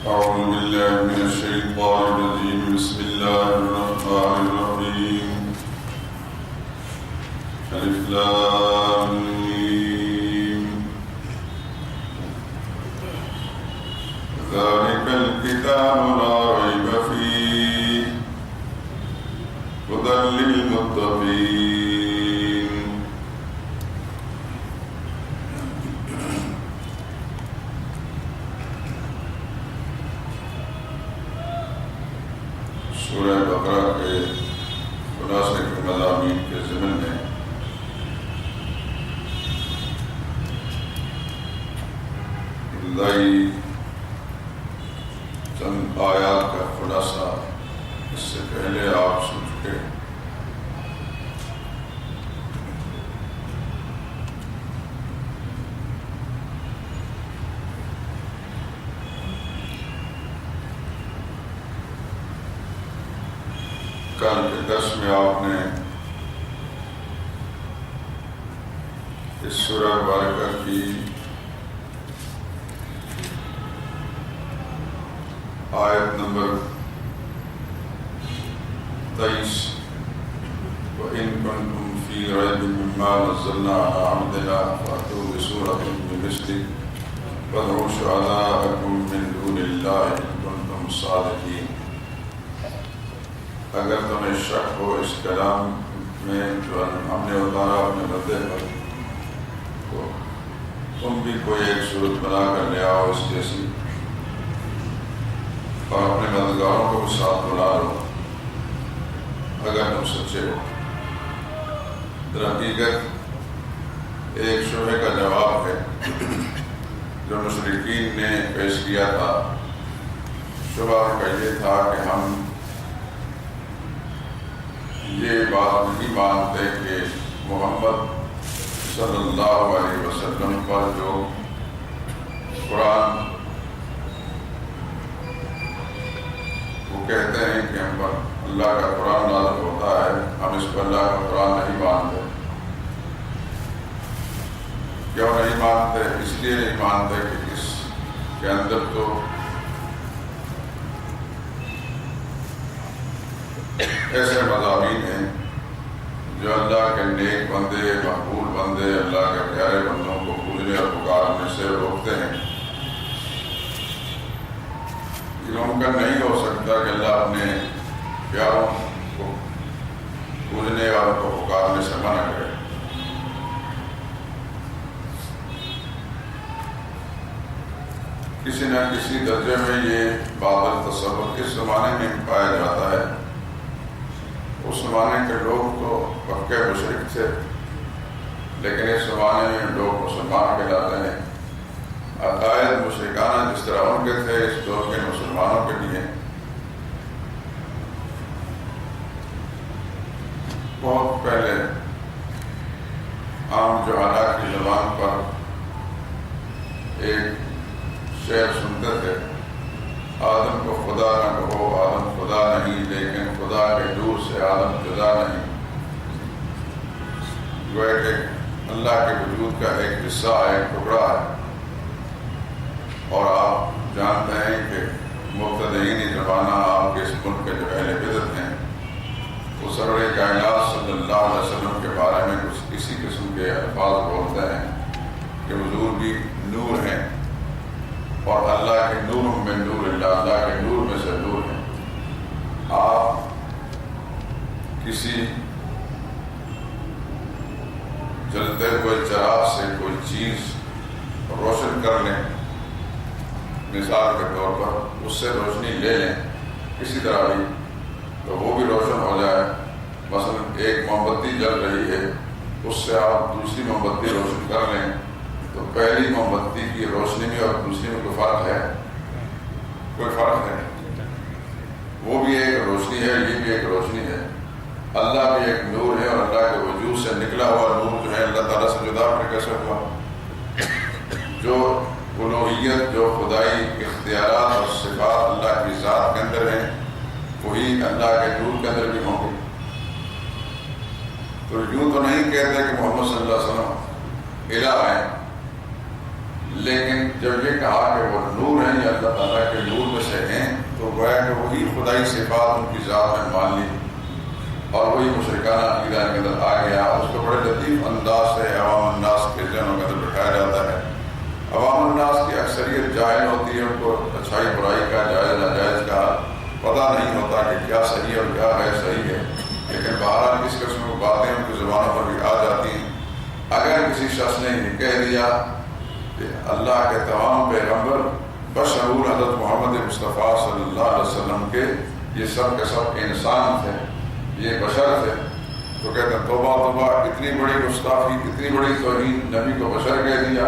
أعوذ بالله من الشيطان الرجيم بسم الله الرحمن الرحيم ألف لام ميم ذلك الكتاب لا ريب فيه هدى للمتقين سورہ بقرہ کے خلاصے کے مضامین کے ضمن میں ابتدائی چند آیات کا خلاصہ اس سے پہلے آپ سن چکے. کل کے درس میں آپ نے اس سورہ مبارکہ کی آیت نمبر 23 وَإِن كُنتُمْ فِي رَيْبٍ مِّمَّا نَزَّلْنَا عَلَىٰ عَبْدِنَا فَأْتُوا بِسُورَةٍ مِّن مِّثْلِهِ وَادْعُوا شُهَدَاءَكُم مِّن دُونِ اللَّهِ إِن كُنتُمْ صَادِقِينَ. اگر تمہیں شک ہو اس کلام میں جو ہم نے اتارا اپنے بندے پر تو تم بھی کوئی ایک صورت بنا کر لے آؤ اس جیسی اور اپنے مددگاروں کو ساتھ بلا لو اگر تم سچے ہو. در حقیقت ایک شبہ کا جواب ہے جو مشرکین نے پیش کیا تھا. شبہ کا یہ تھا کہ ہم یہ بات نہیں مانتے کہ محمد صلی اللہ علیہ وسلم پر جو قرآن وہ کہتے ہیں کہ ہم پر اللہ کا قرآن نازل ہوتا ہے, ہم اس پر اللہ کا قرآن نہیں مانتے. کیوں نہیں مانتے؟ اس لیے نہیں مانتے کہ اس کے اندر تو ایسے مضامین ہیں جو اللہ کے نیک بندے, مقبول بندے, اللہ کے پیارے بندوں کو پوجنے اور پکارنے سے روکتے ہیں. یہ ممکن نہیں ہو سکتا کہ اللہ اپنے پیاروں کو پوجنے اور کو پکارنے سے منع کرے. کسی نہ کسی درجے میں یہ باطل تصور اس زمانے میں پایا جاتا ہے. اس زمانے کے لوگ تو پکے مشرک تھے, لیکن اس زمانے میں لوگ مسلمان کہلاتے ہیں. عقائد مشرکانہ جس طرح ان کے تھے اس دور کے مسلمانوں کے بھی ہیں. بہت پہلے عام جہالا کی زبان پر ایک شعر سنتے تھے, آدم کو خدا نہ کہو, آدم خدا نہیں, لیکن خدا کے دور سے آدم جدا نہیں. گویا کہ اللہ کے وجود کا ایک حصہ, ایک ٹکڑا ہے. اور آپ جانتے ہیں کہ مبتدئین زمانہ آپ کے اس ملک کے جو اہل بدعت ہیں وہ سرور کائنات صلی اللہ علیہ وسلم کے بارے میں کچھ اسی قسم کے الفاظ بولتے ہیں کہ حضور بھی نور ہیں اور اللہ کے نور میں نور اللہ, اللہ کے نور میں سے نور ہیں. آپ کسی جلتے ہوئے چراغ سے کوئی چیز روشن کر لیں, مثال کے طور پر اس سے روشنی لے لیں کسی طرح بھی تو وہ بھی روشن ہو جائے. مثلا ایک موم بتی جل رہی ہے, اس سے آپ دوسری موم بتی روشن کر لیں تو پہلی موم بتی کی روشنی میں اور دوسری میں کوئی فرق ہے؟ کوئی فرق ہے. وہ بھی ایک روشنی ہے, یہ بھی ایک روشنی ہے. اللہ بھی ایک نور ہے اور اللہ کے وجود سے نکلا ہوا نور جو ہے اللہ تعالیٰ سے جدا پھر کیسے ہوا؟ جو الوہیت, جو خدائی اختیارات اور صفات اللہ کی ذات کے اندر ہیں وہی اللہ کے نور کے اندر بھی ہوں گے. تو یوں تو نہیں کہتے کہ محمد صلی اللہ علیہ وسلم الہ ہیں, لیکن جب یہ کہا کہ وہ نور ہیں یا اللہ تعالیٰ کے نور میں سے ہیں تو گویا کہ وہی خدائی صفات ان کی ذات میں مان لی اور وہی مشرکانہ عقیدہ کے اندر آ گیا. اس کو بڑے لطیف انداز سے عوام الناس کے ذہنوں کے اندر بٹھایا جاتا ہے. عوام الناس کی اکثریت جاہل ہوتی ہے، ان کو اچھائی برائی کا جائز ناجائز کا پتہ نہیں ہوتا کہ کیا صحیح ہے اور کیا غیر صحیح ہے، لیکن بہرحال اس قسم کی باتیں ان کی زبانوں پر بھی آ جاتی ہیں. اگر کسی شخص نے یہ کہہ دیا کہ اللہ کے تمام پیغمبر بشرور حضرت محمد مصطفیٰ صلی اللہ علیہ وسلم کے یہ سب کے سب انسان تھے، یہ بشر تھے، تو کہتے ہیں توبہ توبہ، اتنی بڑی گستاخی، اتنی بڑی توہین، نبی کو بشر کہہ دیا،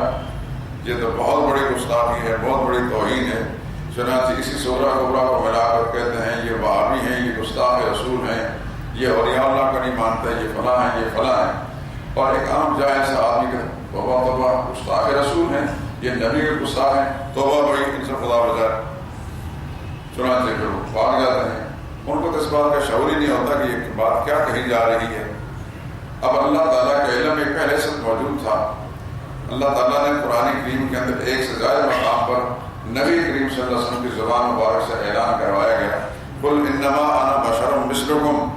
یہ تو بہت بڑی گستاخی ہے، بہت بڑی توہین ہے. چنانچہ اسی سورہ کبریٰ کو ملا کر کہتے ہیں یہ وہابی ہیں، یہ گستاخ رسول ہیں، یہ اولیاء اللہ کو نہیں مانتے، یہ فلاں ہیں، یہ فلاں ہیں. اور ایک عام جاہل سے آدمی کہ توبہ توبہ، گستاخ رسول ہیں، یہ نبی کے گستاخ ہیں، توبہ بڑی، ان سے خدا بچائے. چنانچہ پھر وہ بھاگ جاتے ہیں. ان کو تو اس بات کا شعور ہی نہیں ہوتا کہ یہ بات کیا کہی جا رہی ہے. اب اللہ تعالیٰ کا علم ایک پہلے سے موجود تھا. اللہ تعالیٰ نے قرآن کریم کے اندر ایک سے زائد مقام پر نبی کریم صلی اللہ علیہ وسلم کی زبان مبارک سے اعلان کروایا گیا، قل انما انا بشر مثلکم.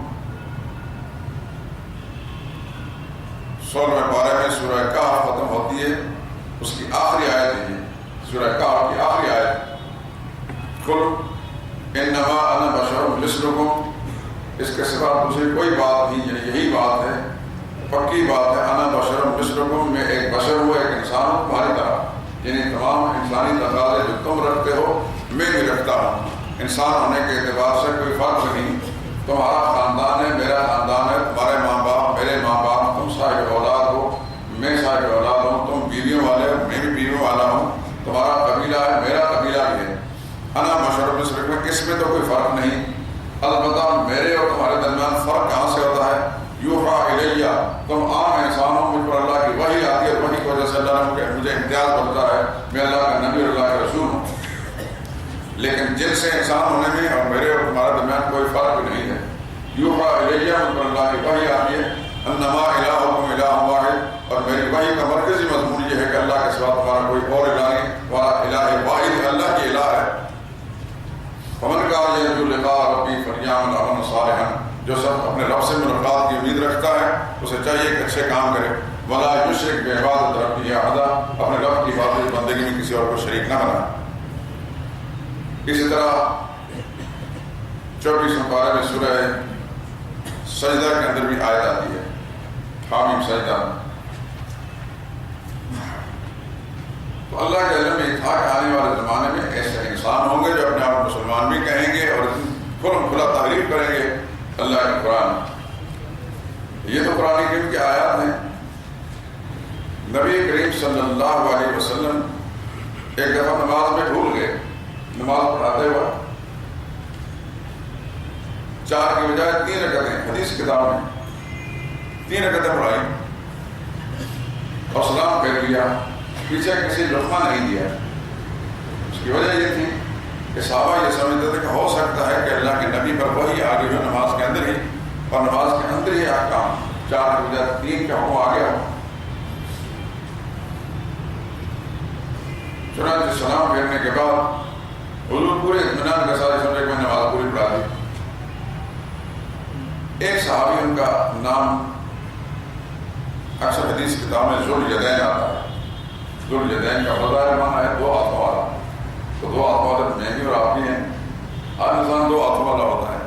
16ویں پارے میں سورہ کہف ختم ہوتی ہے، اس کی آخری آیت ہے سورہ کہف کی آخری آیت، قل انما انا بشر مثلکم. اس کے سوا دوسری کوئی بات نہیں، یعنی یہی بات ہے، پکی بات ہے. انا بشر مثلکم، میں ایک بشر ہوں، ایک انسان ہوں تمہاری طرح، یعنی تمام انسانی تقاضے جو تم رکھتے ہو میں بھی رکھتا ہوں. انسان ہونے کے اعتبار سے کوئی فرق نہیں. تمہارا خاندان ہے، میرا خاندان ہے، تمہارے ماں باپ میرے ماں باپ، تم صاحب اولاد ہو، میں صاحب اولاد ہوں، تم بیویوں والے ہو، میں بھی بیویوں والا ہوں، تمہارا قبیلہ ہے، میرا قبیلہ بھی ہے. انا بشر مثلکم، اس میں تو کوئی فرق نہیں. البتہ میرے اور تمہارے درمیان فرق کہاں سے ہوتا ہے؟ یوحا الیہ، تم عام انسان ہو، مجھ پر اللہ کی وحی آتی ہے، وحی کی وجہ سے اللہ نے مجھے امتیاز بڑھتا ہے، میں اللہ کا نبی اور اللہ کا رسول ہوں. لیکن جن سے انسان ہونے میں اور میرے اور تمہارے درمیان کوئی فرق نہیں ہے. یوحا الیہ، مجھ پر اللہ کی وحی آتی ہے، انما الہکم الہ واحد، اور میری وحی کا مرکزی مضمون یہ ہے کہ اللہ کے سوا تمہارا کوئی اور الہ نہیں، تمہارا الہ واحد اللہ کی الہ ہے. فمن کان یرجو لقاء ربی فلیعمل عملا صالحا، جو سب اپنے رب سے ملاقات کی امید رکھتا ہے اسے چاہیے کہ اچھے کام کرے. ولا یشرک بعبادۃ ربہ احدا، اپنے رب کی عبادت بندگی میں کسی اور کو شریک نہ بنائے. اسی طرح 24ویں پارے میں سورہ سجدہ کے اندر بھی آیت آتی ہے، حامیم سجدہ. تو اللہ کے علم میں تھا کہ آنے والے زمانے میں ایسے انسان ہوں گے جو اپنے آپ مسلمان بھی کہیں گے اور کھلم کھلا تعریف کریں گے اللہ کے قرآن. یہ تو قرآن کریم کی آیات ہیں. نبی کریم صلی اللہ علیہ وسلم ایک دفعہ نماز میں بھول گئے، نماز پڑھاتے ہوئے 4 کی بجائے 3 رکعتیں، حدیث کتاب میں 3 رکعتیں پڑھائی اور سلام پھیر لیا، پیچھے کسی لقمہ نہیں دیا. اس کی وجہ یہ تھی کہ صحابہ یہ سمجھتے تھے کہ ہو سکتا ہے کہ اللہ کے نبی پر وہی آ گئی ہو نماز کے اندر ہی، اور نماز کے اندر ہی احکام 4 کی بجائے 3 کا حکم آ گیا ہو. چنانچہ سلام پھیرنے کے بعد حضور پورے اطمینان کے ساتھ سمجھے کہ میں نماز پوری پڑھا دی. ایک صحابی، ان کا نام اکثر حدیث کتاب میں ذوالجدین آتا ہے. ذوالجدین کا بظاہر معنی ہے 2 ہاتھوں والا. تو 2 ہاتھوں والے میں بھی اور آپ بھی ہیں. ہر انسان 2 ہاتھوں والا ہوتا ہے،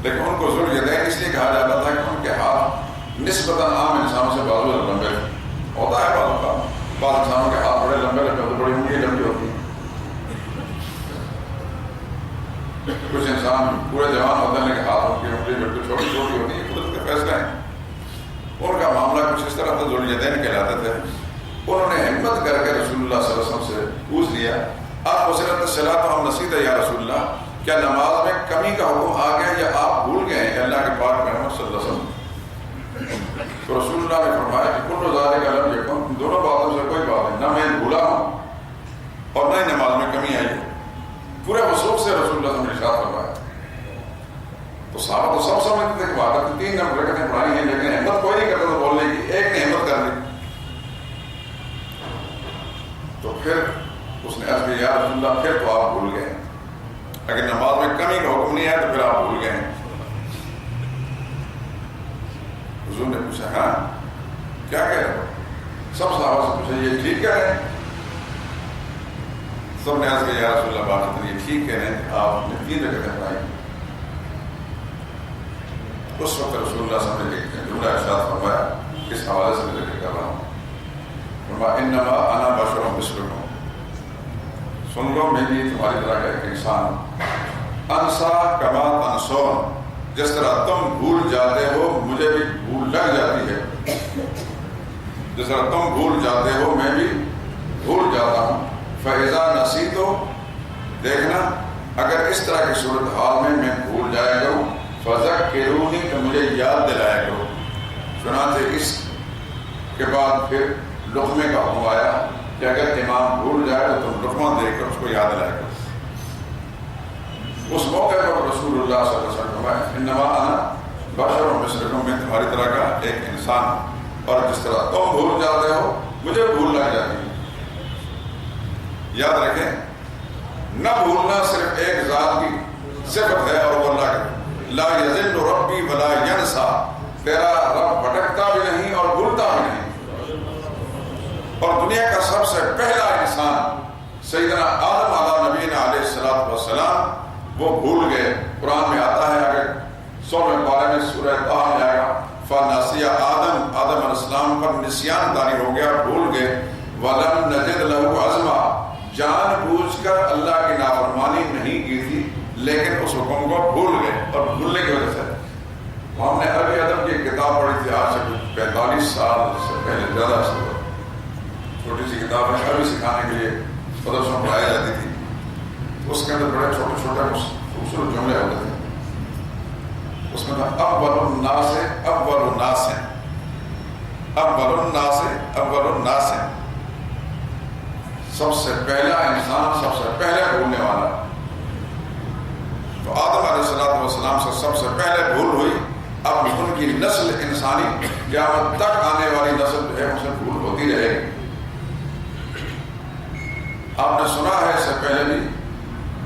لیکن ان کو ذوالجدین اس لیے کہا جاتا تھا کہ ان کے ہاتھ نسبتاً عام انسانوں سے بازو لمبے ہوتا ہے. بعض انسانوں کے ہاتھ بڑے لمبے لمبے ہوتے، بڑی انگلی لمبی ہوتی ہیں. کچھ انسان پورے جوان ہوتے ہیں لیکن ہاتھ ان کی انگلی بالکل چھوٹی چھوٹی ہوتی ہے. خود کے فیصلے ہیں. ان کا معاملہ کچھ اس طرح تھا، ذوالجدین کہلاتے تھے. انہوں نے ہمت کر کے رسول اللہ صلی اللہ علیہ وسلم سے پوچھ لیا، آپ وسیلۃ الصلاۃ ہم نسیت یا رسول اللہ، کیا نماز میں کمی کا حکم آ گیا یا آپ بھول گئے ہیں اللہ کے پاک محمد صلی اللہ علیہ وسلم؟ تو رسول اللہ نے فرمایا کہ کل ذالک لم یکن، دونوں باتوں سے کوئی بات نہیں، نہ میں بھولا ہوں اور نہ ہی نماز میں کمی آئی ہے. پورے وثوق سے رسول اللہ نے ارشاد فرمایا. تو صحابہ تو سب سمجھتے تھے کہ واقعی 3 رکعتیں پڑھائی ہیں، لیکن ہمت کوئی نہیں کرتا تھا بولنے کی. ایک نے ہمت کر لی. تو پھر اس نے عرض کیا یا رسول اللہ پھر تو آپ بھول گئے، اگر نماز میں کمی کا حکم نہیں ہے تو پھر آپ بھول گئے ہیں۔ حضور نے پوچھا ہاں کیا کہہ رہے ہو؟ سب صحابہ سے پوچھا یہ ٹھیک کہہ رہے ہیں؟ سب نے عرض کیا یا رسول اللہ بات یہ ٹھیک کہہ رہے ہیں کہ آپ نے 3 رکعتیں پڑھائی۔ اس وقت رسول اللہ صلی اللہ علیہ وسلم نے جملہ ارشاد فرمایا، اس حوالے سے میں ذکر کر رہا ہوں، فرمایا انما انا بشر مثلکم، سن لو میں بھی تمہاری طرح کا ایک انسان ہوں، انسا کما تنسون، جس طرح تم بھول جاتے ہو مجھے بھی بھول لگ جاتی ہے، جس طرح تم بھول جاتے ہو میں بھی بھول جاتا ہوں۔ فَإِذَا نَسِيتُ، دیکھنا اگر اس طرح کی صورتحال میں بھول جایا کروں، فَذَكِّرُونِي، تو مجھے یاد دلایا کرو۔ چنانچہ اس کے بعد پھر لقمے کا حکم آیا کہ اگر امام بھول جائے تو تم لقمہ دے کر اس کو یاد دلایا کرو۔ اس موقع پر رسول اللہ صلی اللہ علیہ وسلم فرمایا انما انا بشر مثلکم، میں تمہاری طرح کا ایک انسان ہوں، اور جس طرح تم بھول جاتے ہو مجھے بھول لگ جاتی ہے۔ یاد رکھیں نہ بھولنا صرف ایک ذات کی صفت ہے اور وہ اللہ کی، لا یضل ربی ولا ینسا، تیرا رب بھٹکتا بھی نہیں اور بھولتا بھی نہیں۔ اور دنیا کا سب سے پہلا انسان سیدنا آدم علیہ نبینا علیہ السلام وہ بھول گئے۔ قرآن میں آتا ہے، اگر 100ویں پارے میں سورہ طہ میں آئے گا، فَنَسِيَ آدم علیہ السلام پر نسیان طاری ہو گیا، بھول گئے، وَلَمْ نَجِدْ لَهُ عَزْمًا، جان بوجھ کر اللہ کی نافرمانی نہیں کی تھی لیکن اس حکم کو بھول گئے، اور بھولنے کی وجہ سے ہم نے عربی ادب کی کتاب پڑھی تھی آج سے 45 سال سے پہلے، زیادہ سے چھوٹی سی کتاب ہے، عربی سکھانے کے لیے مدرسوں میں پڑھائی جاتی تھی، اس کے اندر بڑے چھوٹے چھوٹے خوبصورت جملے ہوتے تھے۔ اس میں تھا اول الناس اول الناس، اول الناس اول الناس، سب سے پہلا انسان سب سے پہلے بھولنے والا۔ تو آدم علیہ السلام سے سب سے پہلے بھول ہوئی، اب ان کی نسل انسانی قیامت تک آنے والی نسل جو ہے ان سے بھول ہوتی رہے گی۔ آپ نے سنا ہے اس سے پہلے بھی،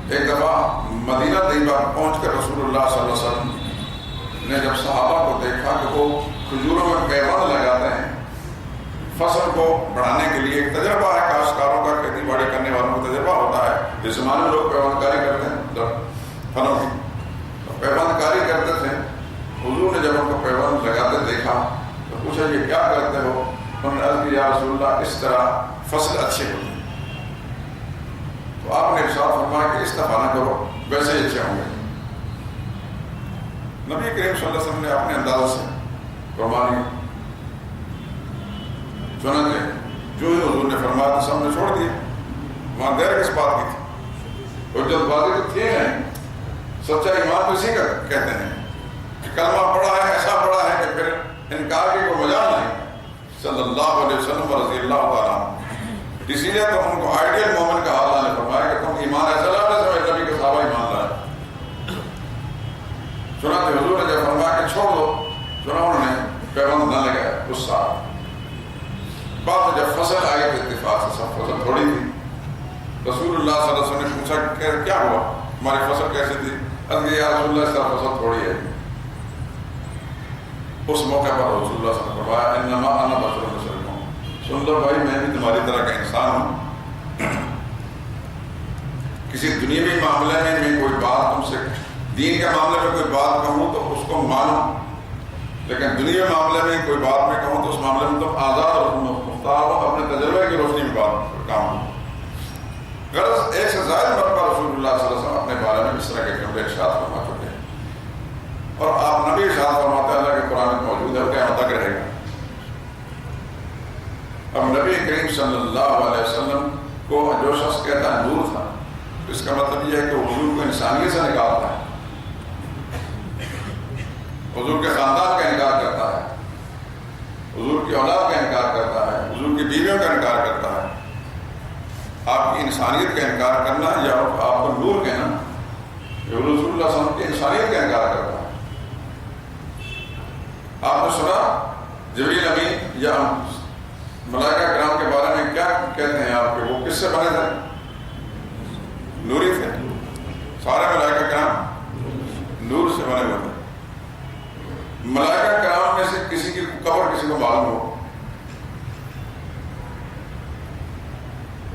ایک دفعہ مدینہ طیبہ پہنچ کر رسول اللہ صلی اللہ علیہ وسلم نے جب صحابہ کو دیکھا کہ وہ کھجوروں میں پیوند لگاتے ہیں، فصل کو بڑھانے کے لیے ایک تجربہ ہے کاشتکاروں کا، کھیتی باڑی کرنے والوں کا تجربہ ہوتا ہے، اس زمانے میں لوگ پیوند کاری کرتے ہیں پھلوں کی، پیوند کاری کرتے تھے۔ حضور نے جب ان کو پیوند لگاتے دیکھا تو پوچھا یہ کیا کرتے ہو؟ انہوں نے عرض کیا یا رسول اللہ اس طرح فصل اچھی ہوتی ہے۔ تو آپ نے ارشاد فرمایا کہ اس طرح نہ کرو، ویسے ہی اچھے ہوں گے۔ نبی کریم صلی اللہ علیہ وسلم نے اپنے انداز سے فرمایا، چنانچہ جو ہی حضور نے فرمایا تو سب نے چھوڑ دیا، وہاں دیر کس بات کی تھی؟ حجت بازی تو تھی نہیں، سچا ایمان تو اسی کا کہتے ہیں کہ کلمہ پڑھا ہے، ایسا پڑھا ہے کہ پھر انکار کی کوئی مجال نہیں، صلی اللہ علیہ وسلم رضی اللہ تعالیٰ عنہ۔ اسی لیے تو ان کو آئیڈیل مومن کا حال نے فرمایا کہ تم ایمان ایسا لاتے سمجھ نبی کے صحابہ ایمان لائے۔ چنانچہ حضور نے جب فرمایا کہ چھوڑ دو، چنانچہ انہوں نے پیوند نہ لگایا اس سال۔ بعد میں جب فصل آئی تو اتفاق سے سب فصل تھوڑی تھی، رسول اللہ صلی اللہ علیہ وسلم نے پوچھا کہ کیا ہوا، ہماری فصل کیسے تھی؟ عرض یا رسول اللہ اس طرح فصل تھوڑی ہے۔ اس موقع پر رسول اللہ صلی اللہ علیہ وسلم نے فرمایا انما انا بشر مثلکم، سن لو بھائی میں بھی تمہاری طرح کا انسان ہوں، کسی دنیاوی معاملے میں کوئی بات تم سے، دین کے معاملے میں کوئی بات کہوں تو اس کو مانو، لیکن دنیاوی معاملے میں کوئی بات میں کہوں تو اس معاملے میں تم آزاد اور مختار ہو، اپنے تجربے کی روشنی میں بات کام ہو۔ غرض ایک سے زائد مرتبہ رسول اللہ صلی اللہ علیہ وسلم اپنے بارے میں اس طرح کے جملے ارشاد فرما چکے ہیں، اور آپ نبی ارشاد فرماتے ہیں اللہ کے قرآن میں موجود ہے، قیامت تک رہے گا۔ اب نبی کریم صلی اللہ علیہ وسلم کو جو شخص کہتا ہے نور تھا، اس کا مطلب یہ ہے کہ حضور کو انسانیت سے نکالتا ہے، حضور کے خاندان کا انکار کرتا ہے، حضور کی اولاد کا انکار کرتا ہے، حضور کی بیویوں کا انکار کرتا ہے۔ آپ کی انسانیت کا انکار کرنا یا آپ کو نور کہنا، یہ رسول اللہ صلی اللہ علیہ وسلم کی انسانیت کا انکار کرتا ہے۔ آپ نے سنا جبریل امین یا ملائکہ کرام کے بارے میں کیا کہتے ہیں آپ کے، وہ کس سے بنے تھے؟ نوری تھے. سارے ملائکہ کرام نور سے بنے ہوئے تھے. ملائکہ کرام میں سے کسی کی قبر کسی کو معلوم ہو؟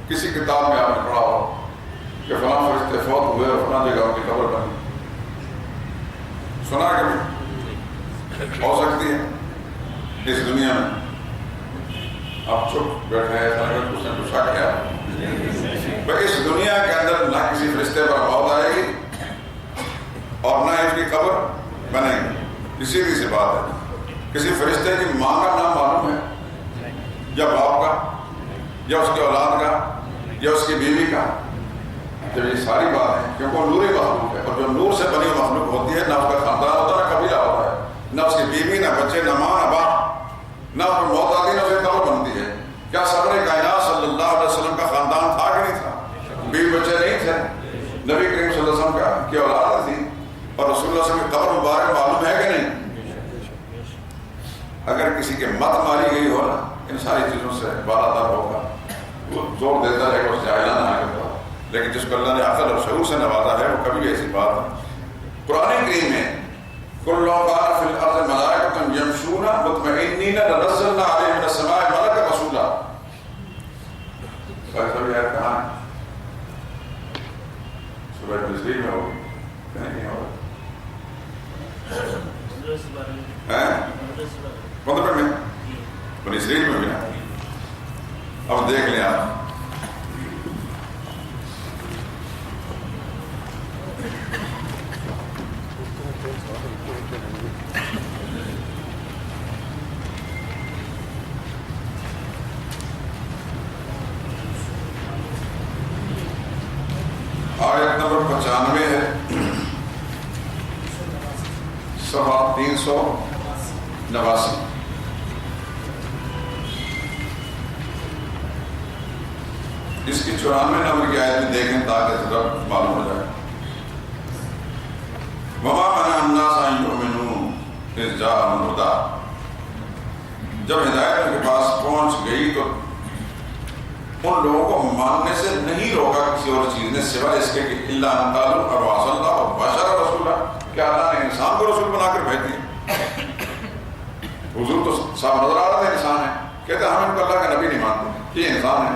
کسی کتاب میں آپ نے پڑھا ہو کہ فلاں فرشتے فوت ہوئے اور فلاں جگہ ان کی قبر بنی؟ سنا کبھی؟ ہو سکتی ہے اس دنیا میں. آپ چپ بیٹھے ہیں، ایسا لگا کچھ نے پوچھا کیا. اس دنیا کے اندر نہ کسی فرشتے پر موت آئے گی اور نہ اس کی قبر بنے گی. سیدھی سی بات ہے. کسی فرشتے کی ماں کا نام معلوم ہے یا باپ کا یا اس کی اولاد کا یا اس کی بیوی کا؟ جب یہ ساری بات ہے کیونکہ وہ نوری مخلوق ہے، اور جو نور سے بنی مخلوق ہوتی ہے نہ اس کا خاندان ہوتا ہے نہ قبیلہ ہوتا ہے، نہ اس کی بیوی نہ بچے نہ ماں نہ باپ، نہ اس پر موت آتی نہ اس کی قبر بنتی ہے. کیا سرور کائنات صلی اللہ علیہ وسلم کا خاندان تھا کہ نہیں تھا؟ بیوی بچے نہیں تھے؟ نبی کریم صلی اللہ علیہ وسلم کی اولاد تھی اور رسول اللہ صلی اللہ علیہ وسلم کی قبر مبارک معلوم ہے کہ نہیں؟ اگر کسی کے مت ماری گئی ہو نا ان ساری چیزوں سے بالاتر ہوگا، وہ زور دیتا ہے کہ اس جاہلانہ نہ کرتا، لیکن جس کو اللہ نے عقل اور شعور سے نوازا ہے وہ کبھی بھی ایسی بات ہے. قرآن کریم میں کل کان فی الارض ملائکۃ یمشون مطمئنین لنزلنا علیہم من السماء ملکا رسولا. سبھی آیت کہاں ہے؟ سورہ تسلیل میں ہوگی نہیں ہوگا؟ مطلب میں بنی اسرائیل میں بھی نا. اب دیکھ لیں آپ آیت نمبر 95 ہے، صفحہ 389. اس کی 94 نمبر کی آیت میں دیکھیں تاکہ ذرا معلوم ہو جائے. وَمَا مَنَعَ النَّاسَ أَن يُؤْمِنُوا إِذْ جَاءَهُمُ الْهُدَىٰ. جب ہدایت ان کے پاس پہنچ گئی تو ان لوگوں کو ماننے سے نہیں روکا کسی اور چیز نے سوائے اس کے کہ إِلَّا أَن قَالُوا أَبَعَثَ اللَّهُ بَشَرًا رَسُولًا. کیا اللہ نے انسان کو رسول بنا کر بھیج دیا؟ حضور تو صاحب نظر آ رہا تھا انسان ہے، کہتے ہیں ہم ان کو اللہ کا نبی نہیں مانتے، یہ انسان ہے.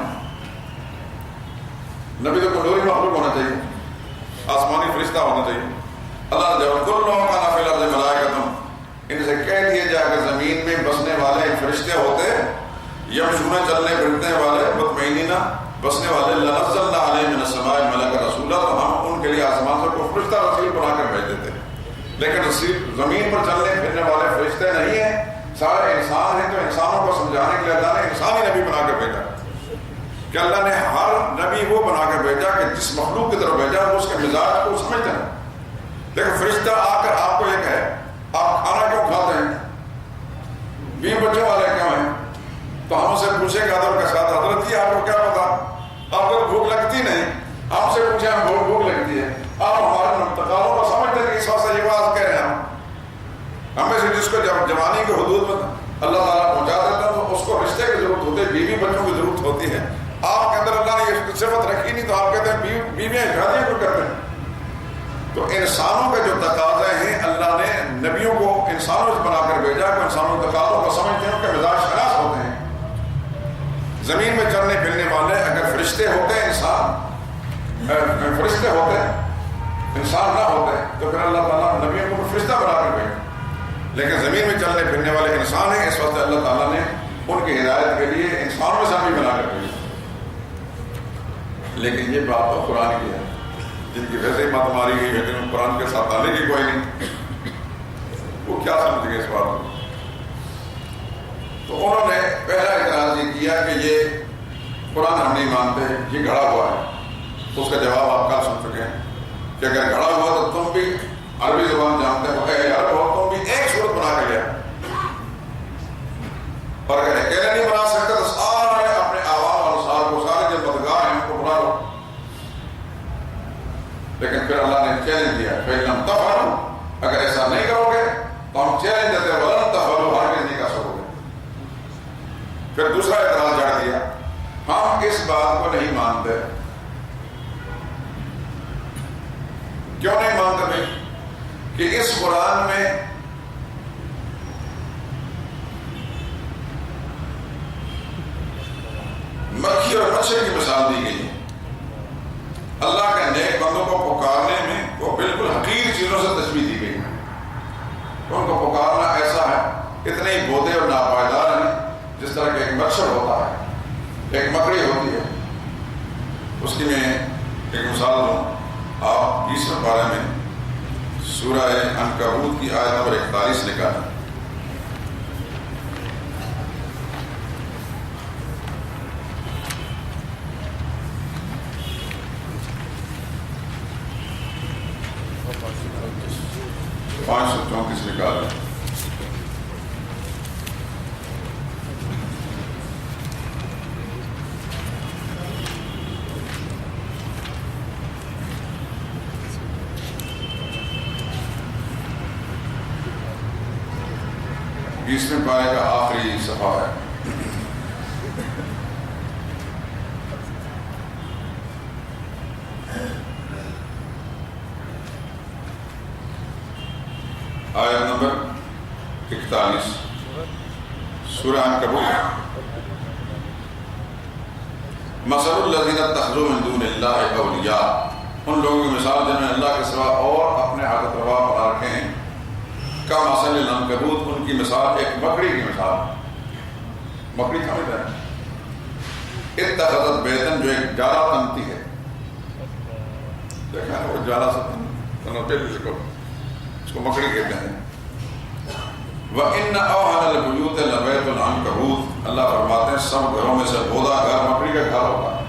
نبی تو کوئی مخلوق ہونا چاہیے، آسمانی فرشتہ ہونا چاہیے. اللہ نے جب کل لوگوں کا نافل عرض ملائکتم، ان سے کہہ دیا جائے کہ زمین میں بسنے والے فرشتے ہوتے یمشون چلنے پھرنے والے مطمئنین بسنے والے لنزلنا علیہم من السماء ملکا رسولا، تو ہم ان کے لیے آسمان سے کوئی فرشتہ رسول بنا کر بھیج دیتے. لیکن زمین پر چلنے پھرنے والے فرشتے نہیں ہیں، سارے انسان ہیں. تو انسانوں کو سمجھانے کے لیے اللہ نے انسانی نبی بنا کر بھیجا کہ اللہ نے ہر نبی وہ بنا کر بھیجا کہ جس مخلوق کی طرف بھیجا وہ اس کے مزاج کو سمجھتے ہیں. لیکن فرشتہ آ کر آپ کو یہ کہے آپ کھانا کیوں کھاتے ہیں، 20 بچوں والے کیوں ہیں، تو ہم سے پوچھیں کہ ادب کے ساتھ حضرت جی آپ کو کیا پتا، آپ کو بھوک لگتی نہیں، ہم سے پوچھیں ہم بھوک لگتی ہے، آپ ہمارے تقاضوں کو سمجھتے ہیں کہ اس واسطے یہ بات کہہ رہے ہیں. ہمیں سے جس کو جوانی کے حدود میں اللہ تعالیٰ پہنچا دیتا ہے تو اس کو رشتے کی ضرورت ہوتی ہے، بیوی بچوں کی ضرورت ہوتی ہے. آپ کے اندر اللہ نے یہ صفت رکھی نہیں تو آپ کہتے ہیں بیویاں شادیاں کیوں کرتے ہیں. تو انسانوں کے جو تقاضے ہیں اللہ نے نبیوں کو انسانوں سے بنا کر بھیجا کہ انسانوں کے تقاضوں کو سمجھتے ہیں، ان کے مزاج شناس ہوتے ہیں. زمین میں چلنے پھرنے والے اگر فرشتے ہوتے انسان فرشتے ہوتے انسان نہ ہوتے تو پھر اللہ تعالیٰ نبیوں کو فرشتہ بنا کر بھیجا. لیکن زمین میں چلنے پھرنے والے انسان ہیں، اس وقت اللہ تعالیٰ نے ان کی ہدایت کے لیے انسانوں سے بھی بنا کر بھیجا. لیکن یہ بات تو قرآن کی ہے، جن کی ویسے ہی مت ماری گئی ہے، لیکن قرآن کے ساتھ آنے کی کوئی نہیں، وہ کیا سمجھ گئے اس بات کو. تو انہوں نے پہلا اعتراض یہ کیا کہ یہ قرآن ہم نہیں مانتے، یہ گھڑا ہوا ہے. اس کا جواب آپ کل سن چکے ہیں کہ اگر گھڑا ہوا تو تم بھی عربی زبان جانتے ہو، عرب ہو تم بھی ایک صورت بنا کے لیا، اور اگر اکیلے نہیں بنا سکتے تو سارے اپنے عوام اور سارے کو سارے جو بدگار ہیں ان کو بنا لو. لیکن پھر اللہ نے چیلنج دیا فَإِن لَمْ تَفْعَلُوا، اگر ایسا نہیں کرو گے تو ہم چیلنج دیتے وَلَن تَفْعَلُوا، ہرگز نہیں کر سکو گے. پھر دوسرا اعتراض جڑ دیا ہم اس بات کو نہیں مانتے؟ کیوں نہیں مانتے بھائی؟ کہ اس قرآن میں مکھی اور مچھر کی مثال دی گئی ہے۔ اللہ کے نیک بندوں کو پکارنے میں وہ بالکل حقیر چیزوں سے تشبیہ دی گئی ہے۔ ان کو پکارنا ایسا ہے، اتنے ہی بودے اور ناپائیدار ہیں جس طرح کہ ایک مچھر ہوتا ہے، ایک مکڑی ہوتی ہے۔ اس کی میں ایک مثال دوں، آپ 20ویں پارے میں سورہ عنکبوت کی آیت نمبر 41 نکالیں۔ نکال لیں۔ بیسویں پارے کا آخری صفحہ ہے۔ آیت نمبر 41 سورہ عنکبوت۔ مثل الذین اتخذوا من دون اللہ اولیاء، ان لوگوں کی مثال جنہوں نے اللہ کے سوا اور اپنے حاجت روا بنا رکھے ہیں، کا مثل العنکبوت، ان کی مثال ایک مکڑی کی مثال۔ مکڑی سمجھتے ہیں؟ اتخذت بیتن، جو ایک جالا تنتی ہے، دیکھا ہے وہ جالا سے تنتے اس کو مکڑی کہتے ہیں۔ وَإِنَّ أَوْهَنَ الْبُيُوتِ لَبَيْتُ الْعَنكَبُوتِ، اللہ فرماتے ہیں سب گھروں میں سے بودا گھر مکڑی کا گھر ہوتا ہے۔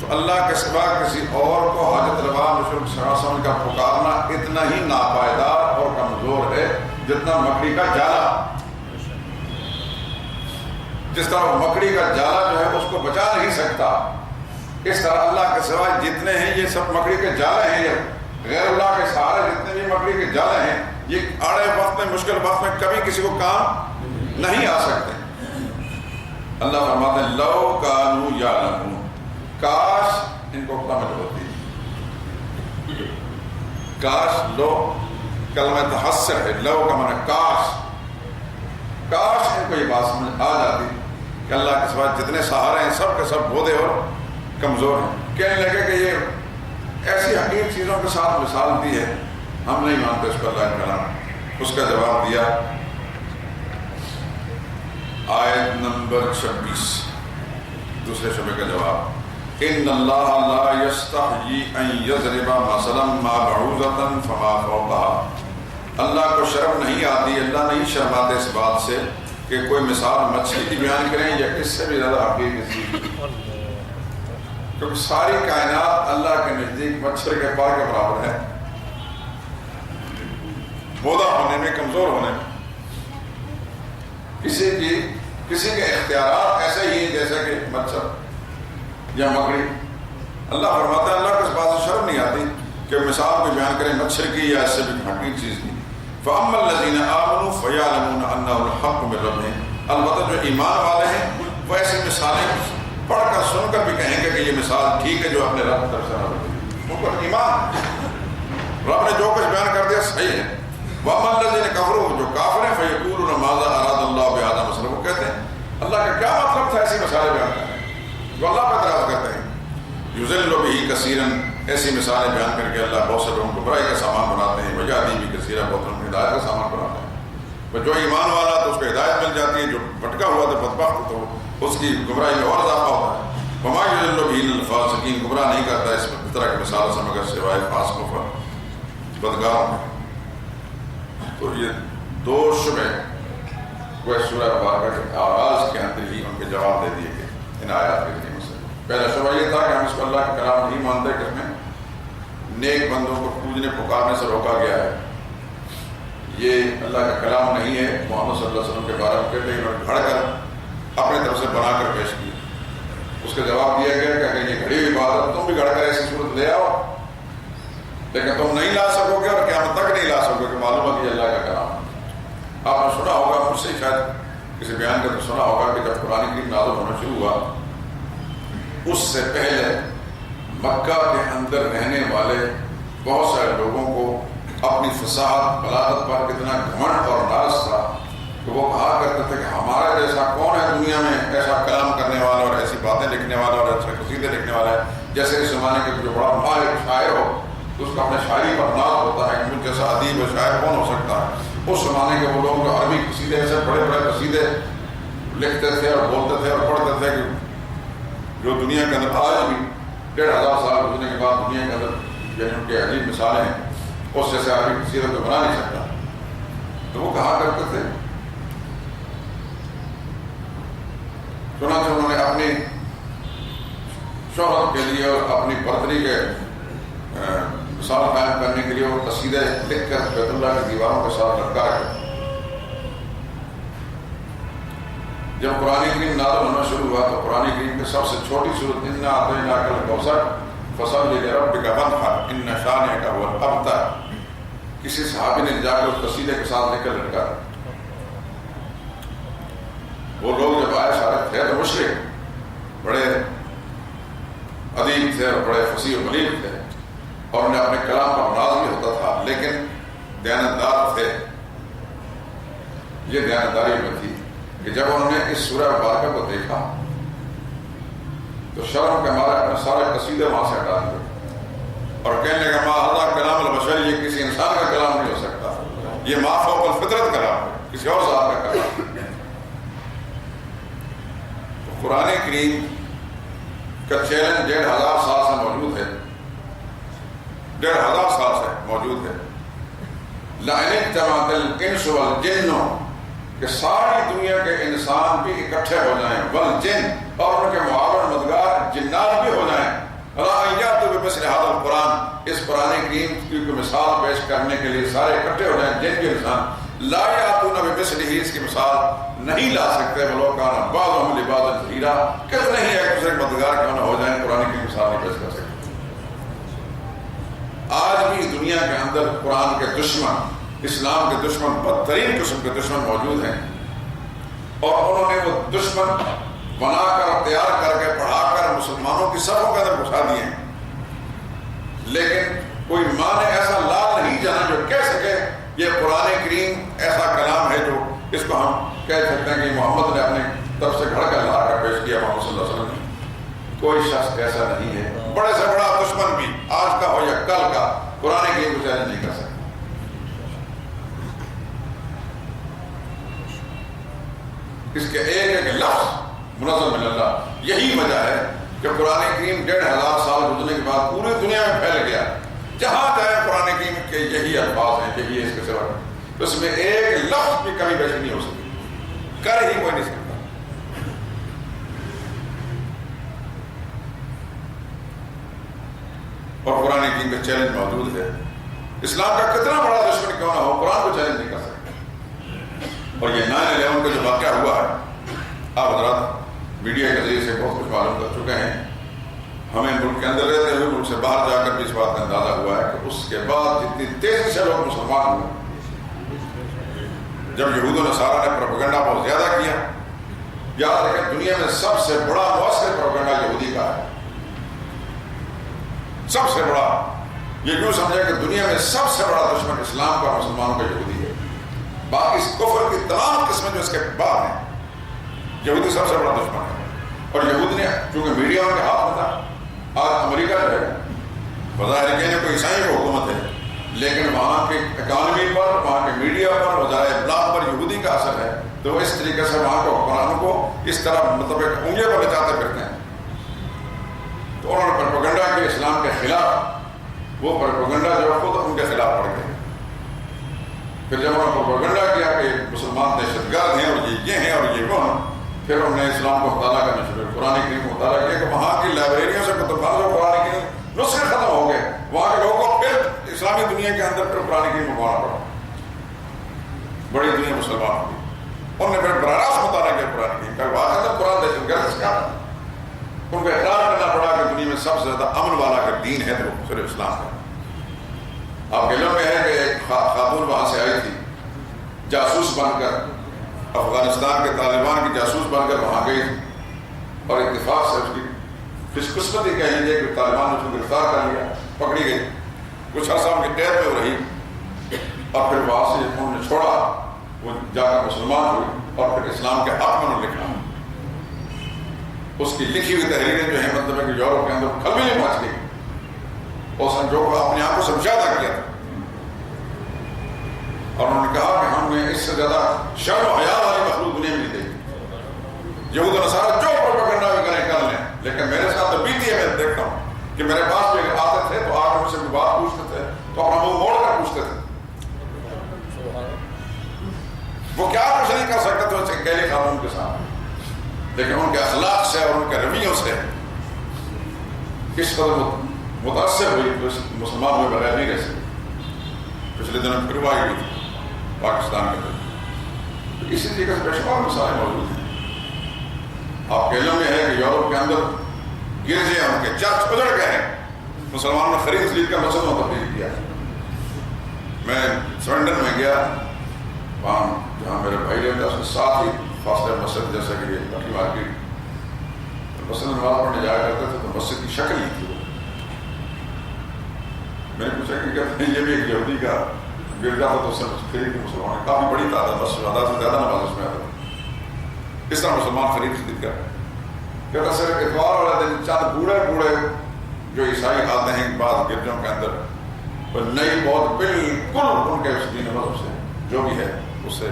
تو اللہ کے سوا کسی اور کو حاجت روا مشرک سمجھ کر پکارنا اتنا ہی ناپائیدار اور کمزور ہے جتنا مکڑی کا جالا۔ جس طرح مکڑی کا جالا جو ہے اس کو بچا نہیں سکتا، اس طرح اللہ کے سوا جتنے ہیں یہ سب مکڑی کے جالے ہیں۔ یہ غیر اللہ کے سہارے جتنے بھی مکڑی کے جالے ہیں، یہ آڑے وقت میں، مشکل وقت میں کبھی کسی کو کام نہیں آ سکتے۔ اللہ فرماتے ہیں لو کانوا یعلمون، کاش ان کو سمجھ ہوتی۔ کاش، لو کلمہ تحسر ہے، لو کا معنی کاش، کاش ان کو یہ بات سمجھ آ جاتی کہ اللہ کے سوا جتنے سہارے ہیں سب کے سب بودے اور کمزور ہیں۔ کہنے لگے کہ یہ ایسی حقیر چیزوں کے ساتھ مثال دی ہے، ہم نہیں مانتے اس کو اللہ کا کلام۔ اس کا جواب دیا آیت نمبر 26، دوسرے شعبے کا جواب، ان اللہ لا یستحیی ان یضرب مثلا ما بعوضۃ فما فوقها، اللہ کو شرم نہیں آتی، اللہ نہیں شرماتے اس بات سے کہ کوئی مثال مچھلی کی بیان کریں یا کس سے بھی زیادہ حقیر کسی کی، کیونکہ ساری کائنات اللہ کے نزدیک مچھر کے پار کے برابر ہے، بودا ہونے میں، کمزور ہونے میں۔ کسی کے اختیارات ایسے ہی ہیں جیسے کہ مچھر یا مکڑی۔ اللہ فرماتا ہے اللہ کو اس بات سے شرم نہیں آتی کہ مثال کو بیان کریں مچھر کی یا اس سے بھی حقیر چیز کی۔ فَأَمَّا الَّذِينَ آمَنُوا فَيَعْلَمُونَ أَنَّهُ الْحَقُّ مِن رَّبِّهِمْ، البتہ جو ایمان والے ہیں وہ ایسی مثالیں پڑھ کر سن کر بھی کہیں گے کہ یہ مثال ٹھیک ہے جو اپنے رب کی طرف سے نازل ہوئی۔ ان کو ایمان، رب نے جو کچھ بیان کر دیا صحیح ہے۔ وَأَمَّا الَّذِينَ كَفَرُوا، جو کافر ہیں، فَيَقُولُونَ مَاذَا أَرَادَ اللَّهُ بِهَذَا مَثَلًا، وہ کہتے ہیں اللہ کا کیا مطلب تھا ایسی مثالیں بیان کرنے، جو اللہ پر اعتراض کرتے ہیں۔ یُضِلُّ بِهِ كَثِيرًا، ایسی مثالیں بیان کر کے اللہ بہت سے لوگوں کو برائی کا سامان بناتے ہیں، وَيَهْدِي بِهِ كَثِيرًا، بہت لوگوں کو ہدایت کا سامان بناتے ہیں۔ جو ایمان والا تو اس کو ہدایت مل جاتی ہے، جو بھٹکا ہوا تو بدبخت تو اس کی گمراہی میں اور اضافہ ہوتا ہے۔ وَمَا يُضِلُّ بِهِ إِلَّا الْفَاسِقِينَ، گمراہ نہیں کرتا اس طرح کی مثالوں سے مگر سوائے فاسقوں پر، بدکاروں میں۔ تو یہ دو شبہ وہ سورہ مبارکہ کے آغاز کے اندر ہی ان کے جواب دے دیے گئے ان آیات کے ذریعے سے۔ پہلا شبہ یہ تھا کہ ہم اس کو اللہ کا کلام نہیں مانتے کہ اس میں نیک بندوں کو پوجنے پکارنے سے روکا گیا ہے، یہ اللہ کا کلام نہیں ہے۔ محمد صلی اللہ علیہ وسلم کے بارے میں کہتے ہیں انہوں نے گھڑ کر اپنے طرف سے بنا کر پیش کی۔ اس کا جواب دیا گیا کہ اگر یہ گھڑی ہوئی بات ہے تم بھی گھڑ کر ایسی صورت لے آؤ، لیکن تم نہیں لا سکو گے اور قیامت تک نہیں لا سکو گے کہ معلوم ہے کہ اللہ کا کلام۔ آپ نے سنا ہوگا، مجھ سے شاید کسی بیان کا تو سنا ہوگا کہ جب قرآن کریم نازل ہونا شروع ہوا اس سے پہلے مکہ کے اندر رہنے والے بہت سارے لوگوں کو اپنی فصاحت بلاغت پر کتنا گھمنڈ اور ناز تھا کہ وہ کہا کرتے تھے کہ ہمارا جیسا کون ہے دنیا میں ایسا کلام کرنے والا اور ایسی باتیں لکھنے والا اور ایسے قصیدے لکھنے والا ہے. جیسے اس زمانے کے جو بڑا ماہر شاعر ہو تو اس کا اپنے شاعری پر ناز ہوتا ہے کہ مجھ جیسا ادیب و شاعر کون ہو سکتا ہے. اس زمانے کے وہ لوگ جو عربی قصیدے ایسے بڑے بڑے قصیدے لکھتے تھے اور بولتے تھے اور پڑھتے تھے کہ جو دنیا کے اندر آج بھی 1500 سال گزرنے کے بعد دنیا کے اندر یعنی ان کے عجیب مثالیں ہیں اس جیسے عربی قصیدے کو بنا نہیں سکتا. تو وہ کہا کرتے تھے. چنانچہ انہوں نے اپنی شہرت کے لیے اور اپنی برتری کے مثال قائم کرنے کے لیے وہ قصیدے لکھ کر بیت اللہ کی دیواروں کے ساتھ لٹکا رکھے. جب قرآن کریم نازل ہونا شروع ہوا تو قرآن کریم کی سب سے چھوٹی صورت انا اعطیناک الکوثر فصلی لربک وانحر ان شانئک هو الابتر کسی صحابی نے جا کر اس قصیدے کے ساتھ لکھ کر لٹکا. وہ لوگ جب آئے سارے تھے تو مشرک بڑے ادیب تھے اور بڑے فصیح و بلیغ تھے اور انہیں اپنے کلام پر ناز بھی ہوتا تھا لیکن دیانتدار تھے. یہ دیانتداری میں تھی کہ جب انہوں نے اس سورہ مبارکہ کو دیکھا تو شرم کے مارے اپنے سارے قصیدے وہاں سے ہٹا دیے اور کہنے لگا ما ھذا کلام البشر یہ کسی انسان کا کلام نہیں ہو سکتا, یہ ما فوق الفطرت کلام ہے, کسی اور ذات کا کلام ہے. قرآن کریم کا چیلنج 1500 سال سے موجود ہے, 1500 سال سے موجود ہے. لَإِنِ اجْتَمَعَتِ الْإِنسُ وَالْجِنُّ کہ ساری دنیا کے انسان بھی اکٹھے ہو جائیں, والجن اور ان کے معاون مددگار جنات بھی ہو جائیں, اللہ یاتوا بمثل ھذا القرآن اس قرآن کریم کی مثال پیش کرنے کے لیے سارے اکٹھے ہو جائیں جن کے انسان لا یاتون بمثلہ اس کی مثال نہیں لا سکتے. ولو کان بعضهم لبعض ظہیرا کتنے ہی ایک دوسرے کے مددگار کیوں نہ ہو جائیں قرآن کی مثال نہیں پیش کر سکتے. آج بھی دنیا کے اندر قرآن کے دشمن, اسلام کے دشمن, بدترین قسم کے دشمن موجود ہیں اور انہوں نے وہ دشمن بنا کر تیار کر کے پڑھا کر مسلمانوں کی صفوں کے اندر گھسا دیے ہیں. لیکن کوئی ماں نے ایسا لال نہیں جانا جو کہہ سکے یہ قرآن کریم ایسا کلام ہے جو اس کو ہم کہہ سکتے ہیں کہ محمد نے اپنے طرف سے گھڑ کر لا کر پیش کیا محمد صلی اللہ علیہ وسلم نے. کوئی شخص ایسا نہیں ہے, بڑے سے بڑا دشمن بھی آج کا ہو یا کل کا قرآن کریم کو چیلنج نہیں کر سکتا. اس کے ایک ایک لفظ منظم من اللہ. یہی وجہ ہے کہ قرآن کریم 1500 سال گزرنے کے بعد پوری دنیا میں پھیل گیا. جہاں جائے قرآن کریم کے یہی الفاظ ہیں, یہی اس کے سوا اس میں ایک لفظ بھی کمی بیشی نہیں ہو سکتی, کر ہی کوئی نہیں سکتا. اور قرآن کریم کا چیلنج موجود ہے. اسلام کا کتنا بڑا دشمن کیوں نہ ہو قرآن کو چیلنج نہیں کر سکتا. اور یہ 9/11 کا جو واقعہ ہوا ہے آپ حضرات میڈیا کے ذریعے سے بہت کچھ معلوم کر چکے ہیں. ہمیں ملک کے اندر رہتے ہوئے ملک سے باہر جا کر بھی اس بات کا اندازہ ہوا ہے کہ اس کے بعد جتنی تیزی سے لوگ مسلمان ہوئے, جب یہود و نصارہ نے پروپیگنڈا بہت زیادہ کیا. یاد رکھیں دنیا میں سب سے بڑا مؤثر پروپیگنڈا یہودی کا ہے, سب سے بڑا. یہ یوں سمجھے کہ دنیا میں سب سے بڑا دشمن اسلام کا مسلمانوں کا یہودی ہے. باقی اس کفر کی تمام قسمیں جو اس کے بعد ہیں یہودی سب سے بڑا دشمن ہے. اور یہود نے چونکہ میڈیا ان کے ہاتھ میں تھا, آج امریکہ جو ہے بظاہر کہنے کو عیسائی کی حکومت ہے لیکن وہاں کے اکانومی پر, وہاں کے میڈیا پر, وزارت ابلاغ پر یہودی کا اثر ہے. تو اس طریقے سے وہاں کے حکمرانوں کو اس طرح مطلب ایک انگلی پر لچاتے پھرتے ہیں. تو انہوں نے پروپیگنڈا کے اسلام کے خلاف, وہ پروپیگنڈا جو خود ان کے خلاف پڑ گئے. پھر جب انہوں نے پروپیگنڈا کیا کہ مسلمان دہشت گرد ہیں اور یہ ہیں اور یہ وہ ہیں, پھر انہوں نے اسلام کو مطالعہ کرنا شروع کیا, قرآن کریم کو مطالعہ کیا کہ وہاں کی لائبریریوں سے کتب خانوں سے قرآن کریم نسخے ختم ہو گئے. وہاں کے لوگوں کو پھر اسلامی دنیا کے اندر پھر قرآن کریم منگوانا پڑا. بڑی دنیا مسلمان ہوگی. انہوں نے پھر براہ راست مطالعہ کیا قرآن کریم کا, واقعہ قرآن دہشت گرد کا. ان کو اقرار کرنا پڑا کہ دنیا میں سب سے زیادہ امن والا اگر دین ہے تو صرف اسلام ہے. آپ کے علم میں ہے کہ ایک خاتون وہاں سے آئی تھی جاسوس بن کر, افغانستان کے طالبان کی جاسوس بن کر وہاں گئی اور اتفاق سے اس کی خوش قسمتی کہہ لیجیے کہ طالبان نے اس کو گرفتار کر لیا، پکڑی گئی، کچھ عرصہ ان کی قید میں وہ رہی، اور پھر وہاں سے انہوں نے چھوڑا، وہ جا کر مسلمان ہوئی اور پھر اسلام کے حق میں انہوں نے لکھا۔ اس کی لکھی ہوئی تحریریں جو ہیں مطلب ہے کہ یورپ کے اندر کبھی نہیں پہنچ گئی، اور جو اپنے آپ کو سمجھاتا کیا تھا، اور انہوں نے کہا کہ ہم نے اس سے زیادہ شرم و حیا والی مخلوق دنیا میں نہیں دیکھی۔ یہود و نصارہ جو پروپیگنڈا بھی کریں کر لیں، لیکن میرے ساتھ تو بیتی ہے، میں دیکھتا ہوں کہ میرے پاس بھی آتے تھے تو آ کر مجھ سے بات پوچھتے تھے تو اپنا منہ موڑ کر پوچھتے تھے، وہ کیا کچھ نہیں کر سکتے تھے اسے اکیلے قانون کے ساتھ، لیکن ان کے اخلاق سے اور ان کے رویوں سے اس قدر متاثر ہوئی تو مسلمان ہوئے بغیر نہیں رہ سکتے۔ پچھلے دنوں پھر وائی ہوئی تھی پاکستان کے اندر، اسی طریقے سے بے شمار مسائل موجود ہیں۔ آپ کے علم میں ہے کہ یورپ کے اندر گرجے ان کے چرچ اجڑ گئے ہیں، مسلمانوں نے خرید خرید کر مسجدوں میں تبدیل کیا۔ میں سوینڈن میں گیا، وہاں جہاں میرے بھائی رہتے ہیں اس کے ساتھ ہی فاصلے مسجد جیسا کہ یہ پٹی مارکیٹ، مسجد میں نماز پڑھنے جایا کرتے تھے تو مسجد کی شکل نہیں تھی وہ۔ میں نے پوچھا کہ یہ بھی ایک یہودی کا گرجا تھا، تو اس سے خرید کے مسلمان کافی بڑی تعداد، بس آدھا سے زیادہ نماز اس میں آتا، اس طرح مسلمان خرید کر کہتا صرف اتوار والے دن چند بوڑھے جو عیسائی آتے ہیں بعض گرجوں کے اندر، وہ نئی بہت بالکل ان کے اس دین مذہب سے جو بھی ہے اس سے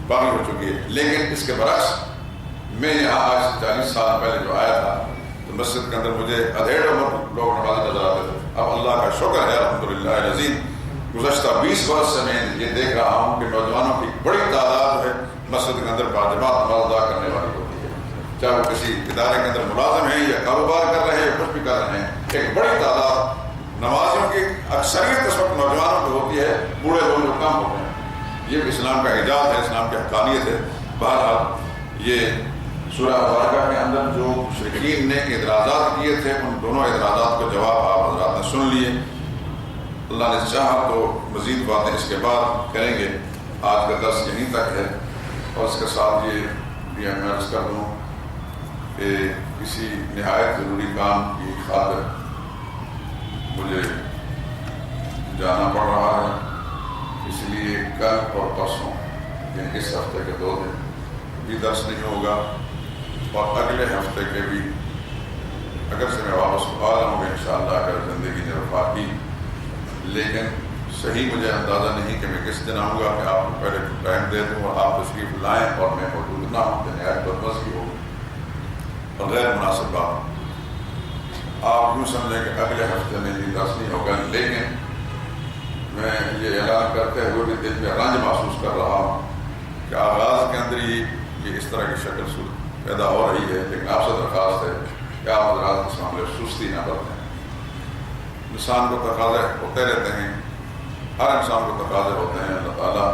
باغی ہو چکی ہے۔ لیکن اس کے برعکس میں یہاں آج سے 40 سال پہلے جو آیا تھا تو مسجد کے اندر مجھے ادھیڑ عمر لوگ نماز نظر آتے تھے۔ اب اللہ کا شکر ہے الحمدللہ العظیم، گزشتہ 20 برس سے میں یہ دیکھ رہا ہوں کہ نوجوانوں کی بڑی تعداد ہے مسجد کے اندر باجماعت نماز ادا کرنے والی ہوتی ہے، چاہے وہ کسی ادارے کے اندر ملازم ہیں یا کاروبار کر رہے ہیں یا کچھ بھی کر رہے ہیں۔ ایک بڑی تعداد نمازیوں کی اکثریت اس وقت نوجوانوں کی ہوتی ہے، بوڑھے لوگ کم ہوتے ہیں۔ یہ اسلام کا اعجاز ہے، اسلام کی حقانیت ہے۔ بہرحال یہ سورہ مبارکہ کے اندر جو مشرکین نے اعتراضات کیے تھے ان دونوں اعتراضات کو جواب آپ حضرات نے سن لیے۔ اللہ نے چاہا تو مزید باتیں اس کے بعد کریں گے۔ آج کا درس یہیں تک ہے، اور اس کے ساتھ یہ بھی میں عرض کر دوں کہ کسی نہایت ضروری کام کی خاطر مجھے جانا پڑ رہا ہے، اس لیے کل اور پرسوں یعنی اس ہفتے کے 2 دن بھی درس نہیں ہوگا، اور اگلے ہفتے کے بھی اگر سے میں واپس آ جاؤں گا انشاءاللہ اگر زندگی نے وفا کی، لیکن صحیح مجھے اندازہ نہیں کہ میں کس دن آؤں گا کہ آپ کو پہلے ٹائم دے دوں اور آپ تشریف لائیں اور میں موجود نہ ہوں، کہ نہایت بدمزگی ہو اور غیر مناسب بات۔ آپ یوں سمجھیں کہ اگلے ہفتے میں بھی درس نہیں ہوگا، لیکن میں یہ اعلان کرتے ہوئے بھی دل میں رنج محسوس کر رہا ہوں کہ آغاز کے اندر ہی یہ اس طرح کی شکل پیدا ہو رہی ہے، لیکن آپ سے درخواست ہے کہ آپ حضرات اس معاملے سستی نہ برتیں۔ انسان کو تقاضے ہوتے رہتے ہیں، ہر انسان کو تقاضے ہوتے ہیں، اللہ تعالیٰ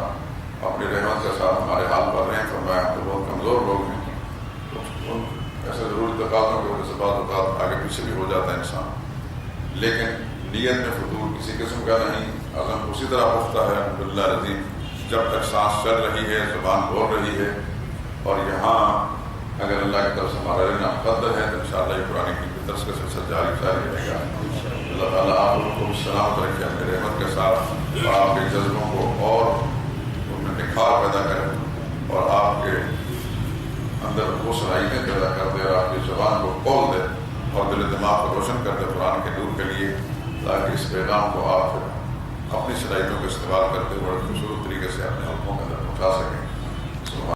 اپنی رحمت کے ساتھ ہمارے حال پر رہیں، فرمایا تو بہت کمزور لوگ ہیں، تو ان ایسے ضروری تقاضوں کی وجہ سے بعض اوقات آگے پیچھے بھی ہو جاتا ہے انسان، لیکن نیت میں فضول کسی قسم کا نہیں، عزم اسی طرح پختہ ہے الحمدللہ العظیم۔ جب تک سانس چل رہی ہے، زبان بول رہی ہے، اور یہاں اگر اللہ کی طرف سے ہمارا رہنا مقدر ہے تو انشاءاللہ یہ قرآن کی درس کا سلسلہ جاری رہے گا۔ اللہ تعالیٰ آپ لوگوں کو سلامت رکھے اپنے رحمت کے ساتھ، اور آپ کے جذبوں کو اور ان میں نکھار پیدا کرے، اور آپ کے اندر وہ صلاحیتیں پیدا کر دے، اور آپ کی زبان کو کھول دے اور دل و دماغ کو روشن کر دے قرآن کے نور کے لیے، تاکہ اس پیغام کو آپ اپنی صلاحیتوں کو استعمال کرتے ہوئے خوبصورت طریقے سے اپنے حلقوں کے اندر پہنچا سکیں۔